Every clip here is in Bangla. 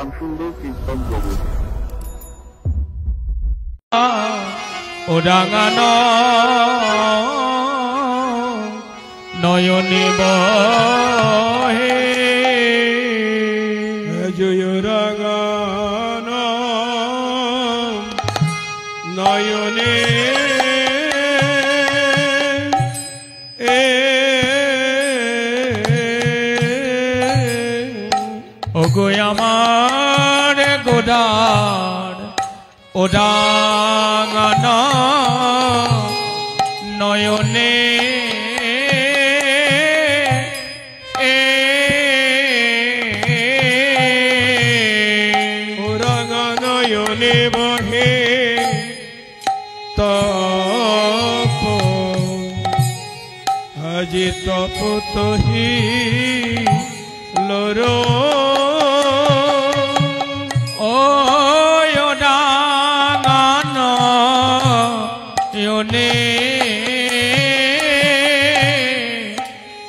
গান শুনবো, কীর্তন করবো। ও রাঙান নয়নে বহে জয় রাঙান নয়নে ও গো আমার গোদার ও রাঙান নয়নে ও রাঙা নয়নে বহে তপ আজি তপ তহি লোর ও রাঙান নয়নে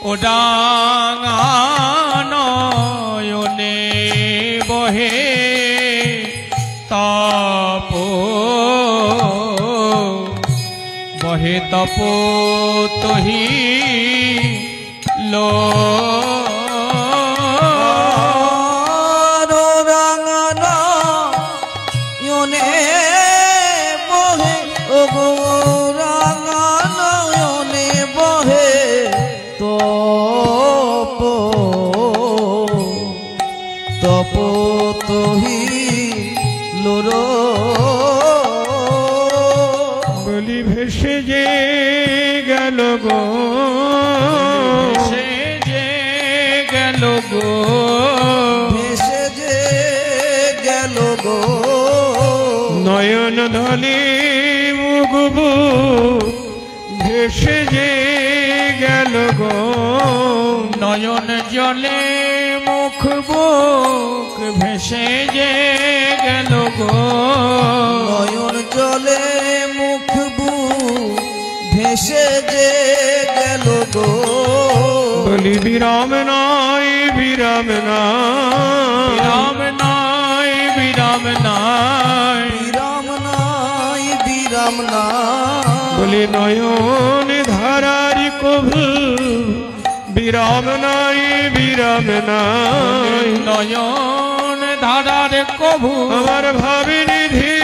ও রাঙান নয়নে বহে তপ বহে তপ তহি লো বলি ভেসে যে গেল গো, ভেসে যে গেল গো, ভেসে যে গেল গো, নয়ন ধলি মুগবু ভেসে যে গেল গো, নয়ন জলে মুখ বুক ভেসে যে গেল গো, নয়ন জলে মুখ বুক ভেসে যে গেল গো, বলি বিরাম নাই বিরাম নাই, বিরাম নাই বিরাম নাই, বিরাম নাই বিরাম নাই, বলি নয়ন ধারার কভু বিরাম নাই বিরাম নাই, নয়ন ধারার কভু আমার ভাবিনিধি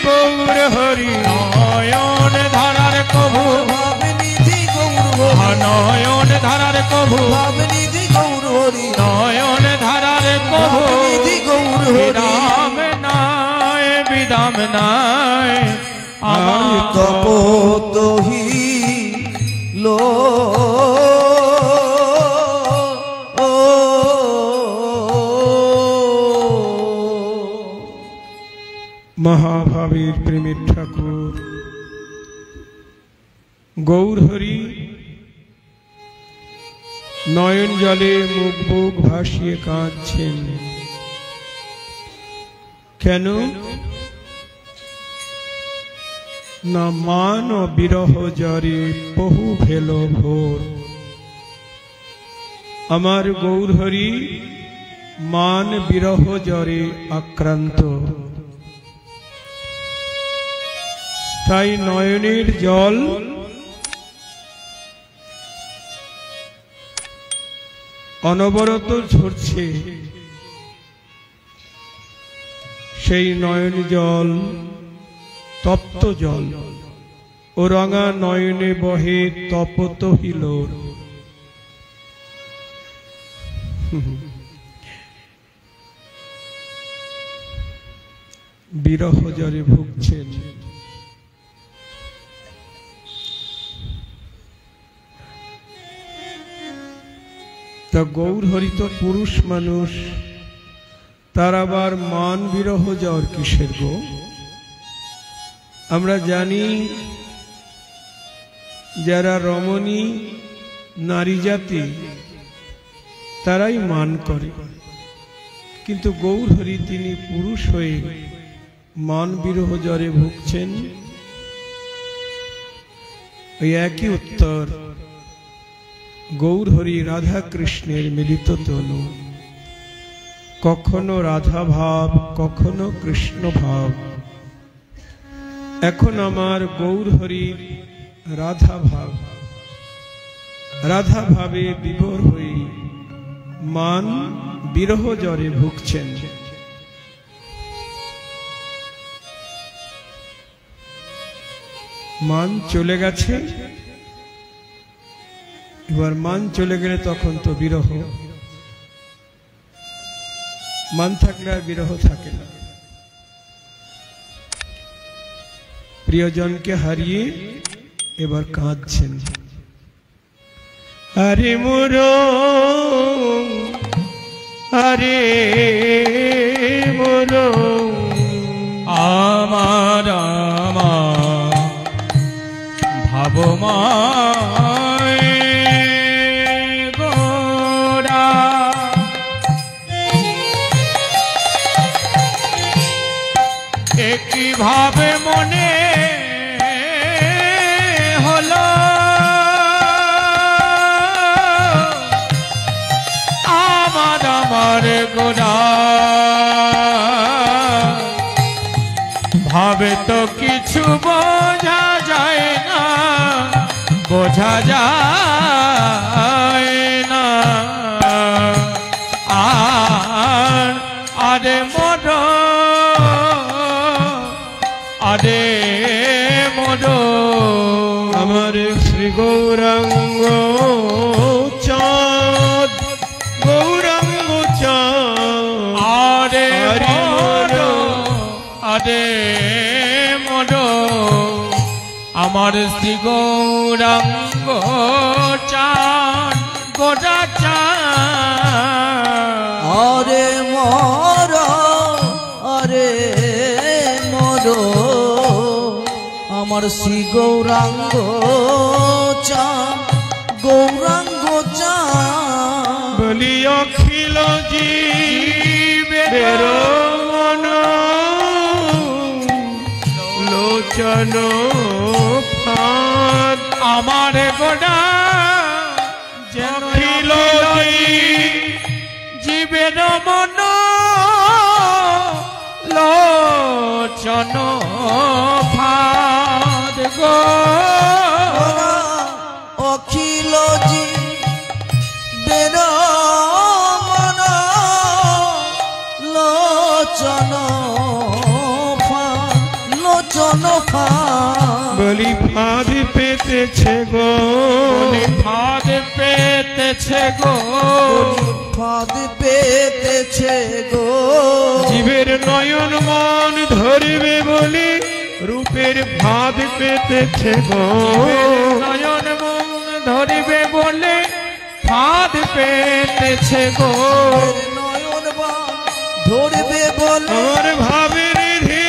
গৌর হরি, নয়ন ধারার কভু ভাবনিধি গৌর হরি, নয়ন ধারার কভু ভাবনিধি গৌর হরি, নয়ন ধারার কভু ভাবনিধি গৌর হরি, বিরাম নাই বিরাম নাই, আমি তপ তহি লো মহাভাবীর প্রেমের ঠাকুর গৌর হরি নয়ন জলে মুখ বুক ভাসিয়ে কাঁদছেন। কেন না মান ও বিরহ জরে বহু ভেল ভোর, আমার গৌর হরি মান বিরহ জরে আক্রান্ত, তাই নয়নের জল অনবরত ঝরছে, সেই নয়ন জল তপ্ত জল, ও রঙা নয়নে বহে তপত হিলোর। বিরহ জরে ভুগছেন। তা গৌর হরি তো পুরুষ মানুষ, তার আবার মান বিরহ জ্বর কিসের গো? আমরা জানি যারা রমণী নারী জাতি তারাই মান করে, কিন্তু গৌর হরি তিনি পুরুষ হয়ে মান বিরহ জ্বরে ভুগছেন। ওই একই উত্তর গৌর হরি রাধা কৃষ্ণের মিলিত তনু। কখনো রাধা ভাব, কখনো কৃষ্ণ ভাব। এখন আমার গৌর হরির রাধা ভাব, রাধা ভাবে বিভোর হয়ে মান বিরহ জ্বরে ভুগছেন। মান চলে গেছে, এবার মান চলে গেলে তখন তো বিরহ, মান থাকলে আর বিরহ থাকে না। প্রিয়জনকে হারিয়ে এবার কাঁদছেন। আরে মোরো, আরে মোরো, আমার আমার ভাবমায় গোরা, একই ভাবে মনে হলো আমার আমার গোরা, ভাবে তো কিছু বোঝা যায় না, বোঝা যায় না। আরে মোর, আরে মোর, আমার শ্রী গৌরাঙ্গ চাঁদ, গৌরাঙ্গ চাঁদ, আরে মোর, আরে মোর, আমার শ্রী গৌরাঙ্গ চাঁদ, গোরা চাঁদ। আরে মোর, আরে মোর, আমার শ্রী গৌরাঙ্গ চাঁদ, গৌরাঙ্গ চাঁদ। বলি অখিল জীবের মন লোচন ফাঁদ, আমার গোড়া যেন অখিল জীবের মন লোচন ফাঁদ গো, অখিল জীবের মন লোচন ফাঁদ, লোচন ফাঁদ। বলি ফাঁদ পেতেছে গো, বলি ফাঁদ পেতেছে গো, ফাঁদ পেতেছে গো। জীবের নয়ন মন ধরবে বলি রূপের ফাঁদ পেতেছে গো। নয়ন মন ধরিবে বলে ফাঁদ পেতেছে গো, নয়ন বাণ ধরবে বলে আমার ভাবের রিধি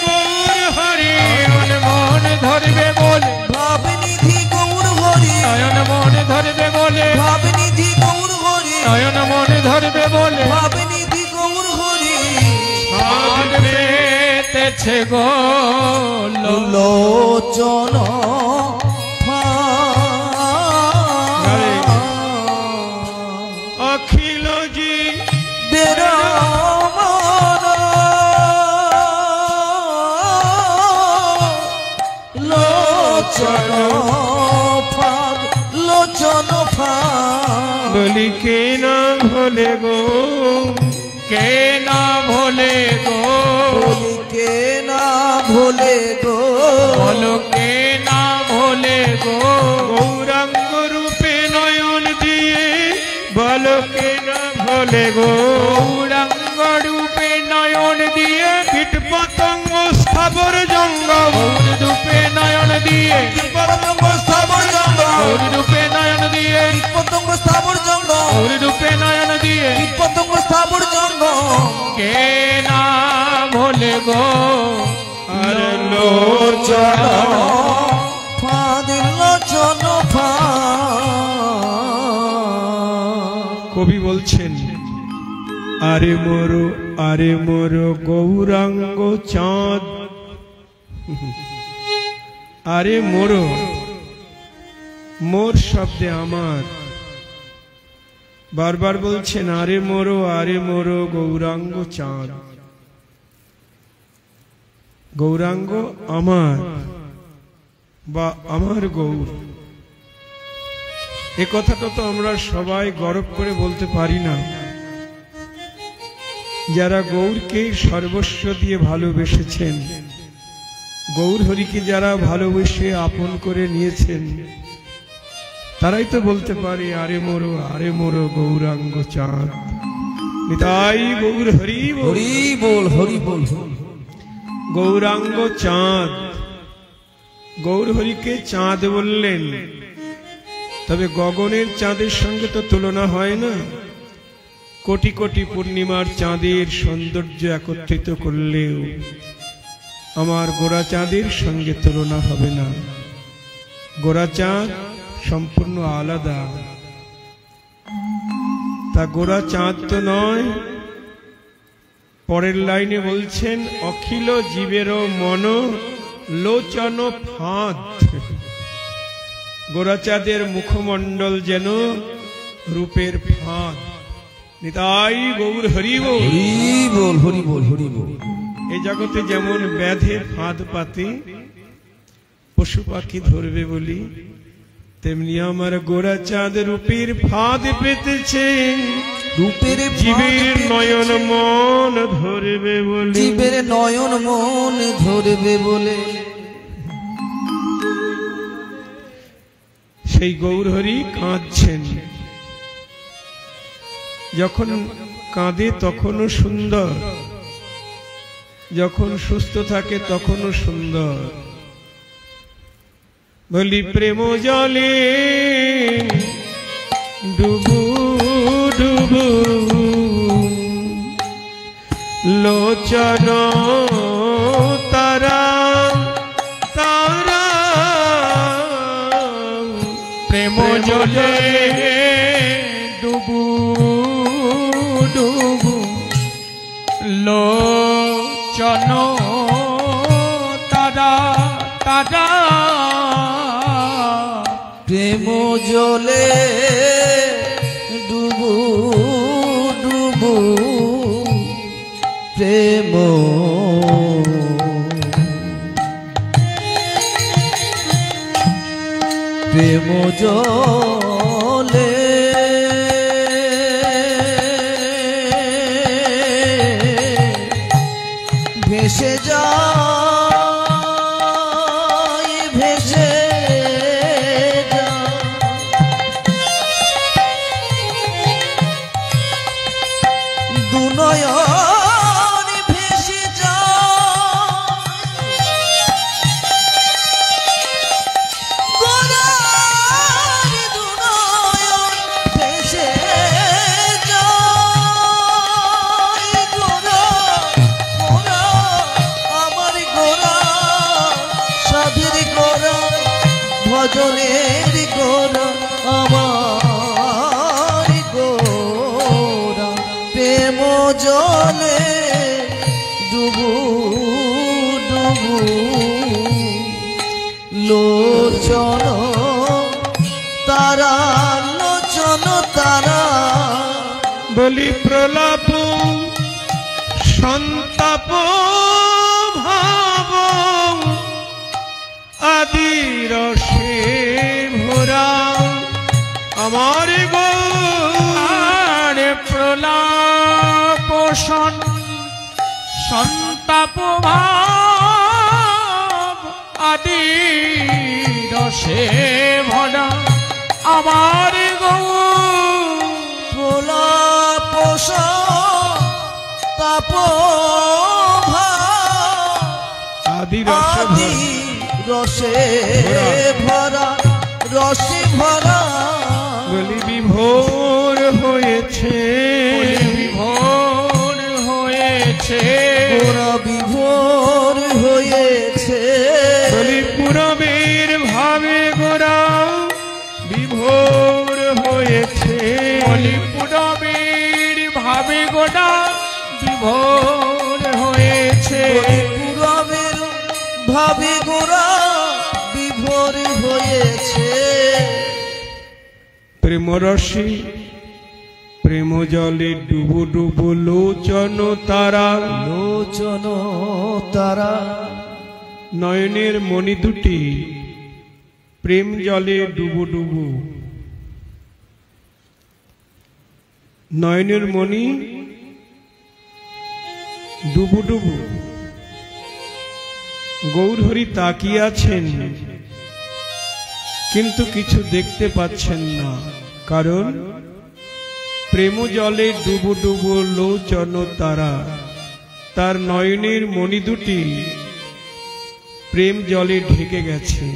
গৌর হরি, নয়ন মন ধরিবে বলে, ভাবনিধি গৌর হরি, নয়ন মন ধরিবে বলে, ভাবনিধি গৌর হরি, নয়ন মন ধরিবে বলে ভাবনিধি গৌর হরি। ফাঁদ পেতেছে গো, লোচন অখিল জি বের লোচন ফাঁদ, লোচন ফাঁদ। বলি কে না ভোলে গো, কে না ভোলে গো, বলি কে না ভোলে গো, বলো কে না ভোলে গো, গৌরাঙ্গ রূপে নয়ন দিয়ে বলো কে না ভোলে গো। গৌরাঙ্গ রূপে নয়ন দিয়ে, কীট পতঙ্গ স্থাবর জঙ্গম, গৌর রূপে নয়ন দিয়ে, পতঙ্গ স্থাবর জঙ্গম, গৌর রূপে নয়ন দিয়ে, পতঙ্গ স্থাবর জঙ্গম, গৌর রূপে নয়ন দিয়ে, পতঙ্গ স্থাবর জঙ্গম। কে না ভোলে গো, আর লোচন ফাঁদ, লোচন ফাঁদ। কবি বলছেন আরে মোরো, আরে মোরো গৌরাঙ্গ চাঁদ, আরে মোরো, মোর শব্দে আমার, বারবার বলছেন আরে মোরো গৌরাঙ্গ চাঁদ। গৌরাঙ্গ আমার বা আমার গৌর, এ কথাটা তো আমরা সবাই গর্ব করে বলতে পারি না। যারা গৌরকে সর্বস্ব দিয়ে ভালোবেসেছেন, গৌর হরিকে যারা ভালোবেসে আপন করে নিয়েছেন, তারাই তো বলতে পারে আরে মোরো গৌরাঙ্গ চাঁদ। নিতাই গৌর হরি হরি বল, হরি বল। গৌরাঙ্গ চাঁদ, গৌর হরিকে চাঁদ বললেন, তবে গগনের চাঁদের সঙ্গে তো তুলনা হয় না। কোটি কোটি পূর্ণিমার চাঁদের সৌন্দর্য একত্রিত করলেও আমার গোরা চাঁদের সঙ্গে তুলনা হবে না। গোরা চাঁদ সম্পূর্ণ আলাদা। তা গোরা চাঁদ তো নয়। পরের লাইনে বলছেন অখিল জীবের মন লোচন ফাঁদ। গোরা চাঁদের মুখমণ্ডল যেন রূপের ফাঁদ। নিতাই গৌর হরি বল, হরি বল, হরি বল, হরি বল। এই জগতে যেমন ব্যাধে ফাঁদ পাতে পশু পাখি ধরবে বলি, তেমনি আমার গোরা চাঁদ রূপের ফাঁদ পেতেছেন। রূপের জীবের নয়ন মন ধরবে বলে, জীবের নয়ন মন ধরবে বলে। সেই গৌর হরি কাঁদছেন। যখন কাঁদে তখনও সুন্দর, যখন সুস্থ থাকে তখনও সুন্দর। বলি প্রেম জলে ডুবু ডুবু লোচন তারা তারা। প্রেম জলে ডুবু ডুবু লোচন তারা তারা। প্রেম জলে ডুবু ডুবু প্রেম প্রেম জলে ভেসে যায়, ভেসে যায়। দুনয়ন ভেসে যায়, গোরার দুনয়ন ভেসে যায়। গোরা গোরা আমার গোরা, সাধের গোরা, ভজনের গোরা, আমার গোরা। প্রেম জলে ডুবু ডুবু লোচন তারা, লোচন তারা। বলি প্রলাপ সন্তাপ ভাব আদি রসে ভরা আমার আর প্রলাপ সন্তাপ ভাব আদি রসে ভরা আমার গৌর। প্রলাপ তাপ আদি রসে আদি রসে ভরা, রসে ভরা। বলি বিভোর হয়েছে, বিভোর হয়েছে গোরা বিভোর হয়েছে। বলি পুরবের ভাবে গোরা বিভোর হয়েছে। বলি পুরবীর ভাবে গোটা বিভোর হয়েছে। পুরবের ভাবে গোরা বিভোর হয়েছে। প্রেমরসে প্রেম জলে ডুবো ডুবো লোচন তারা, লোচন তারা নয়নের মণি দুটি প্রেম জলে ডুবো ডুবো, নয়নের মণি ডুবু ডুবু। গৌরহরি তাকিয়ে আছেন কিন্তু কিছু দেখতে পাচ্ছেন না, কারণ প্রেম জলে ডুবু ডুবু লোচন তারা, তার নয়নের মণি দুটি প্রেম জলে ঢেকে গেছে,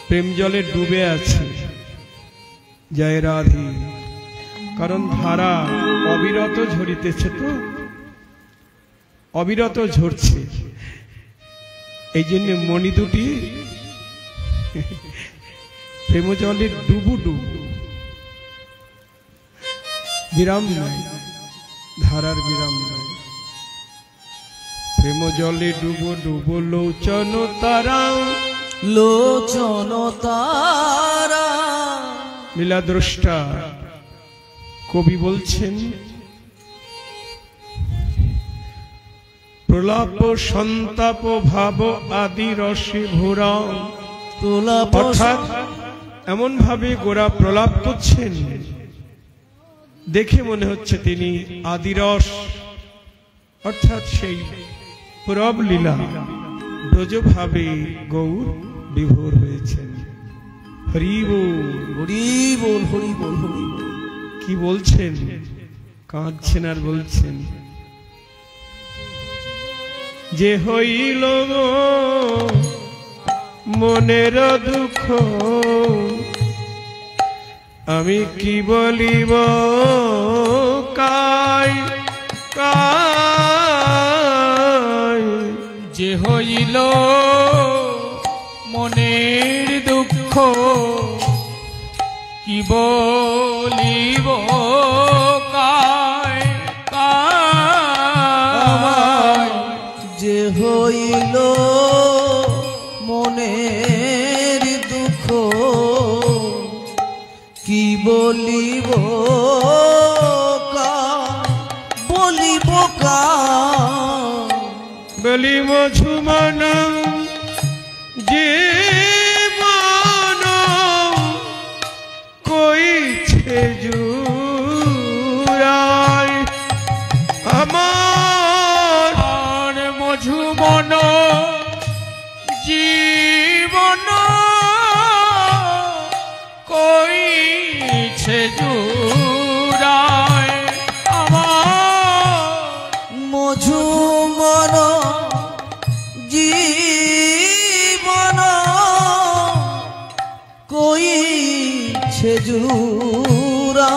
প্রেম জলে ডুবে আছে। জয় রাধে। কারণ ধারা অবিরত ঝরিতেছে, তো অবিরত ঝরছে, এই জন্য মণি দুটি প্রেম জলে ডুবু ডুবু, বিরাম নাই, ধারার বিরাম নাই। প্রেম জলে ডুবো ডুবো লোচন তারা, লোচন তারা। লীলাদ্রষ্টা কবি বলছেন, প্রলাপ সন্তাপ ভাব আদি রসে ভরা, অর্থাৎ এমন ভাবে গোরা প্রলাপ করছেন, দেখে মনে হচ্ছে তিনি আদিরস, অর্থাৎ সেই প্রব লীলা ব্রজভাবে গৌর বিভোর হয়েছেন। হরি বল, হরি বল, হরি বল, হরি বল। কি বলছেন? কাঁদছেন আর বলছেন, যে হইল মনের দুঃখ, আমি কি বলিব কাই কাই, যে হইল মনের দুঃখ, কি বলিব কায় কায়। যে হইল মনের দুঃখ, কি বলিব বলিব বলি মঝুমন জীবন কইছে জুড়াই, আমার মঝুমন জীবন কইছে জুড়াই, আমার মঝুমন জীবন কইছে জুরা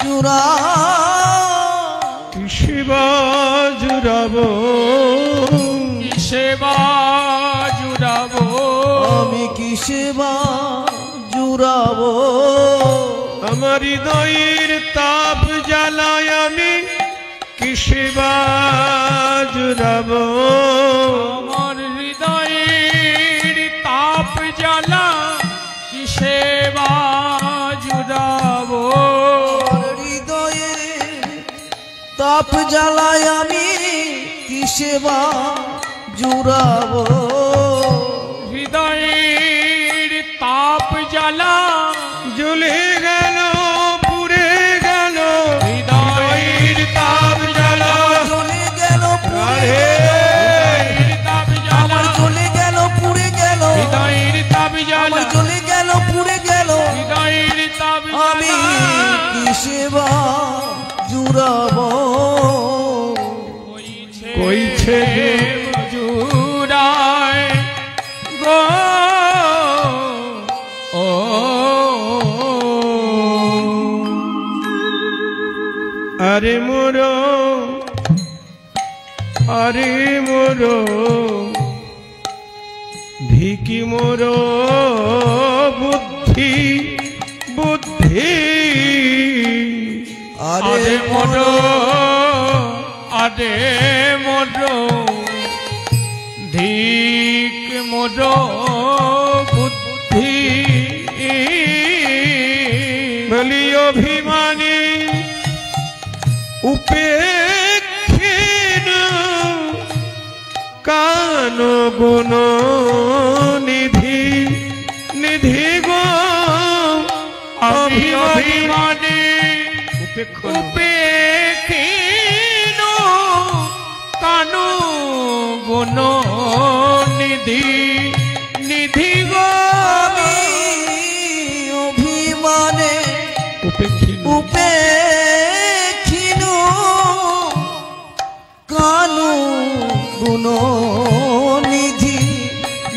জুরা। শিবা জুড়াব, সেবা জুড়াব, আমি কি সেবা জুড়াব, আমার হৃদয়ের তাপ জ্বালায় আমি কি সেবা জুড়াব, আমার হৃদয়ের তাপ জ্বালা কি সেবা জুড়াব, হৃদয়ের তাপ জ্বালায় আমি কি সেবা জুড়াব, হৃদয়ের তাপ জ্বালা জ্বলে গেল পুড়ে গেল, হৃদয়ের তাপ জ্বালা জ্বলে গেল পুড়ে তাপ আমার জ্বালা, জ্বলে গেল পুড়ে গেল, হৃদয়ের তাপ জ্বালা আমার জ্বলে গেল পুড়ে গেল, হৃদয়ের তাপ আমি জ্বালা কি সেবা জুড়াব, কইছে জুড়ায় গো ও। আরে মোর, আরে মোর ধিকি মোর বুদ্ধি বুদ্ধি, আরে মোর, আরে মোর ধিক মোর বুদ্ধি, বলি অভিমানী উপেক্ষিন কান গুণ নিধি নিধি গো অভিমানী উপেক্ষণ উপেক্ষিন কান গুণ নিধি নিধি গো অভিমানে উপেক্ষিন উপেক্ষিন কানু গুণ নিধি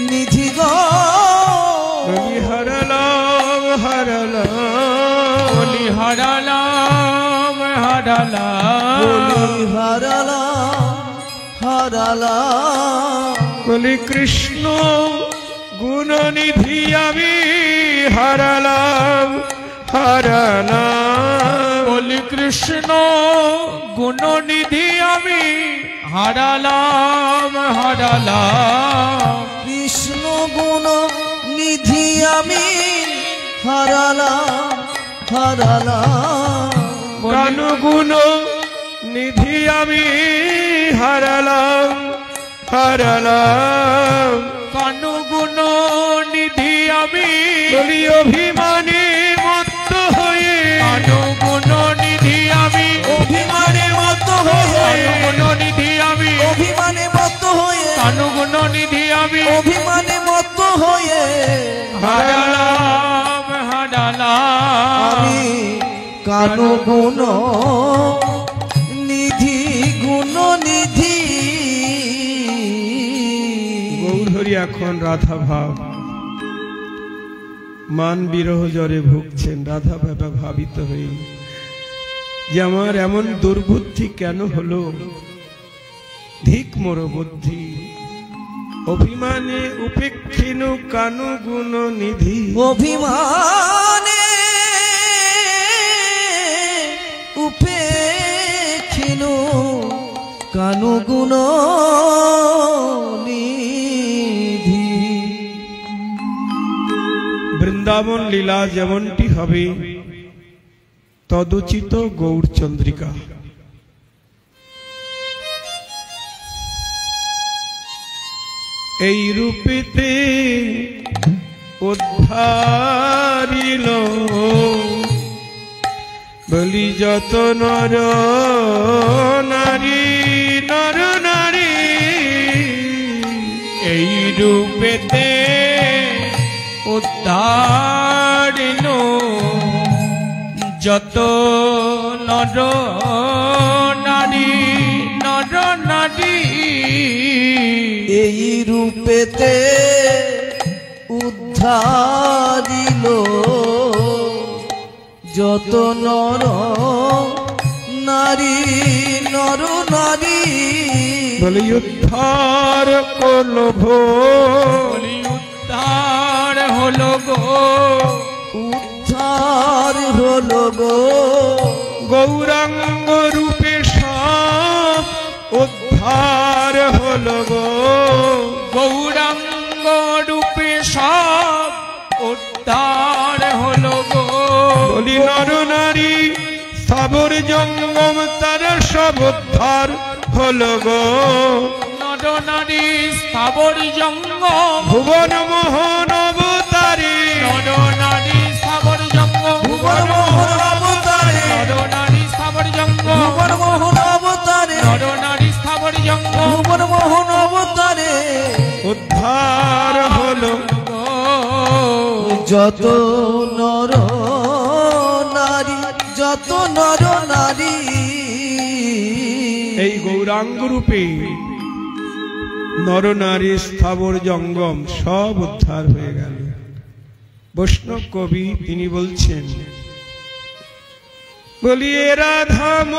নিধি গো বলি হরলাম হরলাম বলি হারালাম হারালাম বলি হারালাম হারালাম বলি কৃষ্ণ গুণনিধি আমি হারালাম হারালাম বলি কৃষ্ণ গুণনিধি আমি হারালাম হারালাম কৃষ্ণ গুণ নিধি আমি হারালাম হারালাম কান গুণ নিধি আমি হারালাম হারালাম কানু গুণ নিধি আমি বলি অভিমানী মত্ত হয়ে কানু গুণ নিধি আমি অভিমানে মত হয়ে কানু গুণ নিধি আমি অভিমানে মত হয়ে কানু গুণ নিধি আমি অভিমানে মত হয়ে হারালাম হারালাম আমি কানু গুণ নিধি গুণ নিধি গৌরহরি এখন রাধা ভাব মান বিরহ জ্বরে ভুগছেন। রাধা বাবা ভাবিত হয়ে যে আমার এমন দুর্বুদ্ধি কেন হলো, ধিক মোর বুদ্ধি অভিমানে উপেক্ষিন কানু গুণ নিধি অভিমানে উপেক্ষিন কানু গুণ নিধি। বৃন্দাবন লীলা যেমনটি হবে তদুচিত গৌরচন্দ্রিকা। এই রূপেতে উদ্ধারিল বলি যত নর নারী নর নারী। এই রূপেতে উদ্ধারিল যত নর নারী নর নারী। এই রূপেতে উদ্ধারিল যত নর নারী নর নারী। বলি উদ্ধার করলো ভো বলি উদ্ধার হলো গো উদ্ধার হলো গো গৌরাঙ্গ রূপে সব উদ্ধার হলো গো। গৌরাঙ্গ রূপে সব উদ্ধার হলো গো। বলি নর নারী স্থাবর জঙ্গম তার সব উদ্ধার হলো গো। নর নারী স্থাবর জঙ্গম ভুবন মোহন অবতারী নর নারী স্থাবর জঙ্গম ভুবন মোহন অবতারে নর নারী স্থাবর জঙ্গম ভুবন মোহন অবতারে নর নারী স্থাবর জঙ্গম ভুবন মোহন অবতারে উদ্ধার হলো গো। যত নর নারী যত নর নারী। এই গৌরাঙ্গ রূপে নর নারী স্থাবর জঙ্গম সব উদ্ধার হয়ে গেল। বৈষ্ণব কবি তিনি বলছেন বলি রাধাম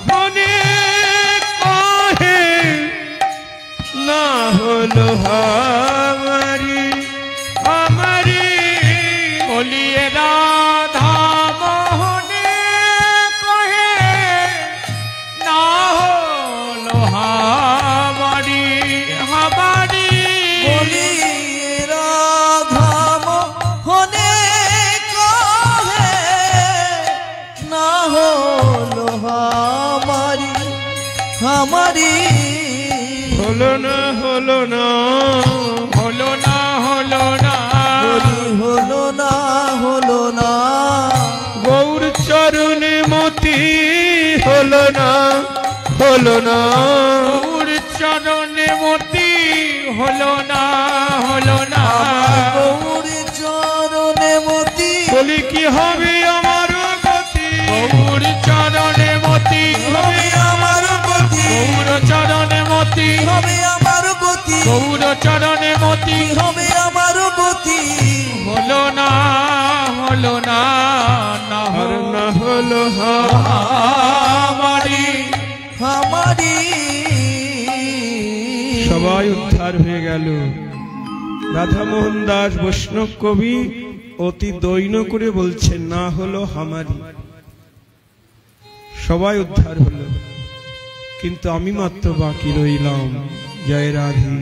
মনে কহে না হলো হামারি আমারি। বলি রাধা মোহনে কহে না হলো হামারি হামারি। বলি রাধা মোহনে কহে হলো না গৌর চরণে মতি হলো না হলো না গৌর চরণে মতি হলো না হলো না গৌর চরণে মতি বলি কি হবে আমার গতি গৌর চরণে মতি হবে আমার গতি গৌর চরণে মতি হবে আমার গতি গৌর চরণে মতি হবে আমার গতি হলো না হলো না না আর না হলো আমারি আমারি সবাই উদ্ধার হয়ে গেল। রাধামোহন দাস বৈষ্ণব কবি অতি দৈন্য করে বলছেন না হলো হামারি। সবাই উদ্ধার হলো কিন্তু আমি মাত্র বাকি রইলাম। জয় রাধে।